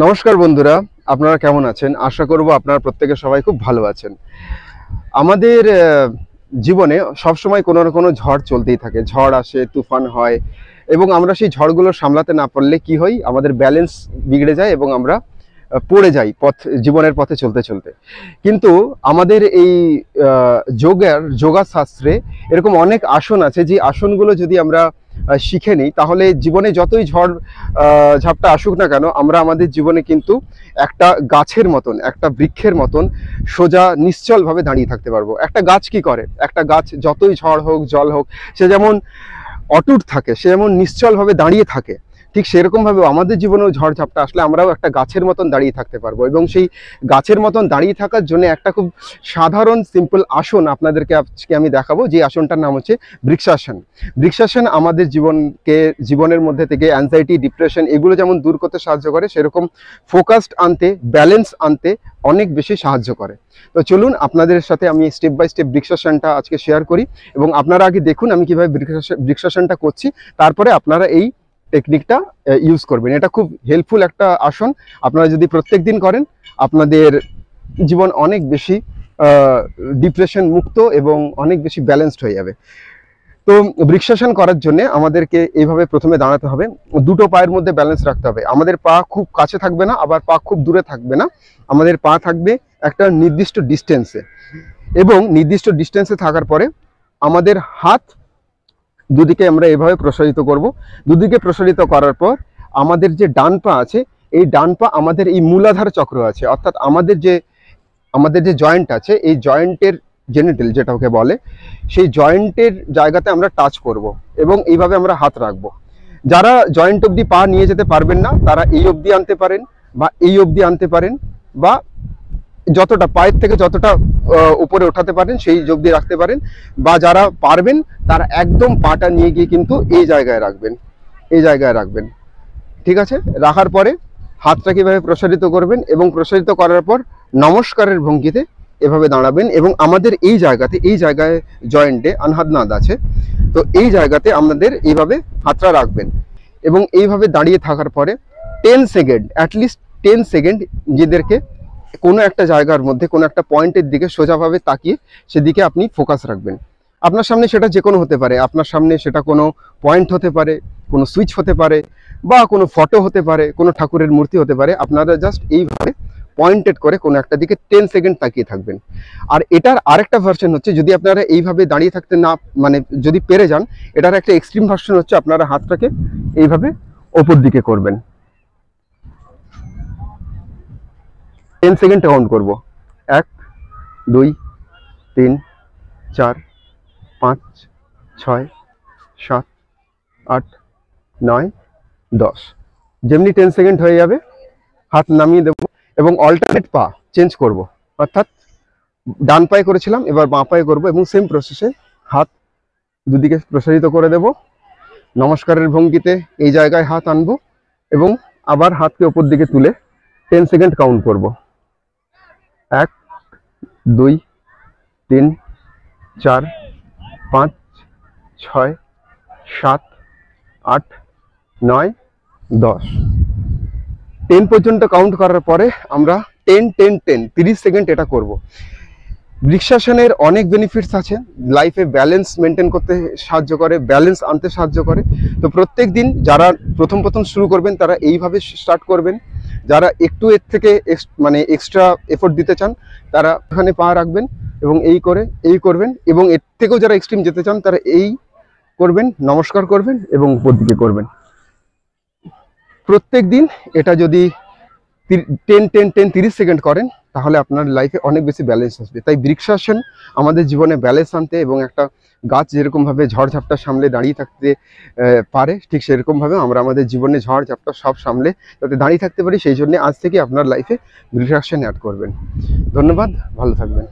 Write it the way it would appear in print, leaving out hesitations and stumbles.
নমস্কার বন্ধুরা, আপনারা কেমন আছেন? আশা করব আপনারা প্রত্যেকে সবাই খুব ভালো আছেন। আমাদের জীবনে সবসময় কোনো না কোনো ঝড় চলতেই থাকে। ঝড় আসে, তুফান হয় এবং আমরা সেই ঝড়গুলো সামলাতে না পারলে কি হয়? আমাদের ব্যালেন্স বিগড়ে যায় এবং আমরা পড়ে যাই জীবনের পথে চলতে চলতে। কিন্তু আমাদের এই যোগাশাস্ত্রে এরকম অনেক আসন আছে, যে আসনগুলো যদি আমরা শিখে নিই, তাহলে জীবনে যতই ঝড় ঝাপটা আসুক না কেন, আমরা আমাদের জীবনে কিন্তু একটা গাছের মতন, একটা বৃক্ষের মতন সোজা নিশ্চলভাবে দাঁড়িয়ে থাকতে পারবো। একটা গাছ কি করে? একটা গাছ যতই ঝড় হোক, জল হোক, সে যেমন অটুট থাকে, সে যেমন নিশ্চলভাবে দাঁড়িয়ে থাকে, ঠিক সেরকমভাবে আমাদের জীবনেও ঝড়ঝাপটা আসলে আমরাও একটা গাছের মতন দাঁড়িয়ে থাকতে পারবো। এবং সেই গাছের মতন দাঁড়িয়ে থাকার জন্য একটা খুব সাধারণ সিম্পল আসন আপনাদেরকে আজকে আমি দেখাবো, যে আসনটার নাম হচ্ছে বৃক্ষাসন। বৃক্ষাসন আমাদের জীবনের মধ্যে থেকে অ্যাংজাইটি, ডিপ্রেশন এগুলো যেমন দূর করতে সাহায্য করে, সেরকম ফোকাসড আনতে, ব্যালেন্স আনতে অনেক বেশি সাহায্য করে। তো চলুন আপনাদের সাথে আমি স্টেপ বাই স্টেপ বৃক্ষাসনটা আজকে শেয়ার করি, এবং আপনারা আগে দেখুন আমি কিভাবে বৃক্ষাসনটা করছি, তারপরে আপনারা এই টেকনিকটা ইউজ করবেন। এটা খুব হেল্পফুল একটা আসন। আপনারা যদি প্রত্যেক দিন করেন, আপনাদের জীবন অনেক বেশি ডিপ্রেশন মুক্ত এবং অনেক বেশি ব্যালেন্সড হয়ে যাবে। তো বৃক্ষাসন করার জন্য আমাদেরকে এইভাবে প্রথমে দাঁড়াতে হবে। দুটো পায়ের মধ্যে ব্যালেন্স রাখতে হবে। আমাদের পা খুব কাছে থাকবে না, আবার পা খুব দূরে থাকবে না। আমাদের পা থাকবে একটা নির্দিষ্ট ডিস্টেন্সে, এবং নির্দিষ্ট ডিস্টেন্সে থাকার পরে আমাদের হাত দুদিকে আমরা এভাবে প্রসারিত করব। দুদিকে প্রসারিত করার পর আমাদের যে ডান পা আছে, এই ডান পা আমাদের এই মূলাধার চক্র আছে, অর্থাৎ আমাদের যে জয়েন্ট আছে, এই জয়েন্টের জেনিটাল যেটাকে বলে, সেই জয়েন্টের জায়গাতে আমরা টাচ করব এবং এইভাবে আমরা হাত রাখবো। যারা জয়েন্ট অবধি পা নিয়ে যেতে পারবেন না, তারা এই অবধি আনতে পারেন বা এই অবধি আনতে পারেন, বা যতটা পায়ের থেকে যতটা উপরে ওঠাতে পারেন সেই অবধি রাখতে পারেন। বা যারা পারবেন তারা একদম পাটা নিয়ে গিয়ে কিন্তু এই জায়গায় রাখবেন, এই জায়গায় রাখবেন। ঠিক আছে? রাখার পরে হাতটাকে এভাবে প্রসারিত করবেন, এবং প্রসারিত করার পর নমস্কারের ভঙ্গিতে এভাবে দাঁড়াবেন। এবং আমাদের এই জায়গায় জয়েন্টে আনহাদনাদ আছে, তো এই জায়গাতে আমাদের এইভাবে হাতটা রাখবেন। এবং এইভাবে দাঁড়িয়ে থাকার পরে 10 সেকেন্ড, অ্যাটলিস্ট 10 সেকেন্ড নিজেদেরকে কোনো একটা জায়গার মধ্যে, কোনো একটা পয়েন্টের দিকে সোজাভাবে তাকিয়ে সেদিকে আপনি ফোকাস রাখবেন। আপনার সামনে সেটা যে কোনো হতে পারে, আপনার সামনে সেটা কোনো পয়েন্ট হতে পারে, কোনো সুইচ হতে পারে, বা কোনো ফটো হতে পারে, কোনো ঠাকুরের মূর্তি হতে পারে। আপনারা জাস্ট এইভাবে পয়েন্টেড করে কোনো একটা দিকে 10 সেকেন্ড তাকিয়ে থাকবেন। আর এটার আরেকটা ভার্সন হচ্ছে, যদি আপনারা এইভাবে দাঁড়িয়ে থাকতে না, মানে যদি পেরে যান, এটার একটা এক্সট্রিম ভার্সন হচ্ছে আপনারা হাতটাকে এইভাবে ওপর দিকে করবেন। 10 সেকেন্ড কাউন্ট করব। 1 2 3 4 5 6 7 8 9 10। যেমনি 10 সেকেন্ড হয়ে যাবে, হাত নামিয়ে দেব এবং অল্টারনেট পা চেঞ্জ করব। অর্থাৎ ডান পায়ে করেছিলাম, এবার বাঁ পায়ে করব, এবং সেম প্রসেসে হাত দুদিকে প্রসারিত করে দেব। নমস্কারের ভঙ্গিতে এই জায়গায় হাত আনবো এবং আবার হাতকে ওপর দিকে তুলে 10 সেকেন্ড কাউন্ট করব। 1 2 3 4 5 6 7 8 9 10। 10 পর্যন্ত কাউন্ট করার পরে আমরা 10 সেকেন্ড এটা করব। বৃক্ষাসনের অনেক বেনিফিটস আছে। লাইফে ব্যালেন্স মেনটেন করতে সাহায্য করে, ব্যালেন্স আনতে সাহায্য করে। তো প্রত্যেক দিন যারা প্রথম শুরু করবেন, তারা এইভাবে স্টার্ট করবেন। যারা একটু এর থেকে মানে এক্সট্রা এফোর্ট দিতে চান, তারা এখানে পা রাখবেন এবং এই করবেন। এবং এর থেকেও যারা এক্সট্রিম যেতে চান, তারা এই করবেন, নমস্কার করবেন এবং উপর দিকে করবেন। প্রত্যেক দিন এটা যদি 30 সেকেন্ড করেন, তাহলে আপনার লাইফে অনেক বেশি ব্যালেন্স আসবে। তাই বৃক্ষাসন আমাদের জীবনে ব্যালেন্স আনতে, এবং একটা গাছ যেরকমভাবে ঝড়ঝাপটা সামলে দাঁড়িয়ে থাকতে পারে, ঠিক সেরকমভাবে আমরা আমাদের জীবনে ঝড়ঝাপটা সব সামলে যাতে দাঁড়িয়ে থাকতে পারি, সেই জন্য আজ থেকে আপনার লাইফে বৃক্ষাসন অ্যাড করবেন। ধন্যবাদ, ভালো থাকবেন।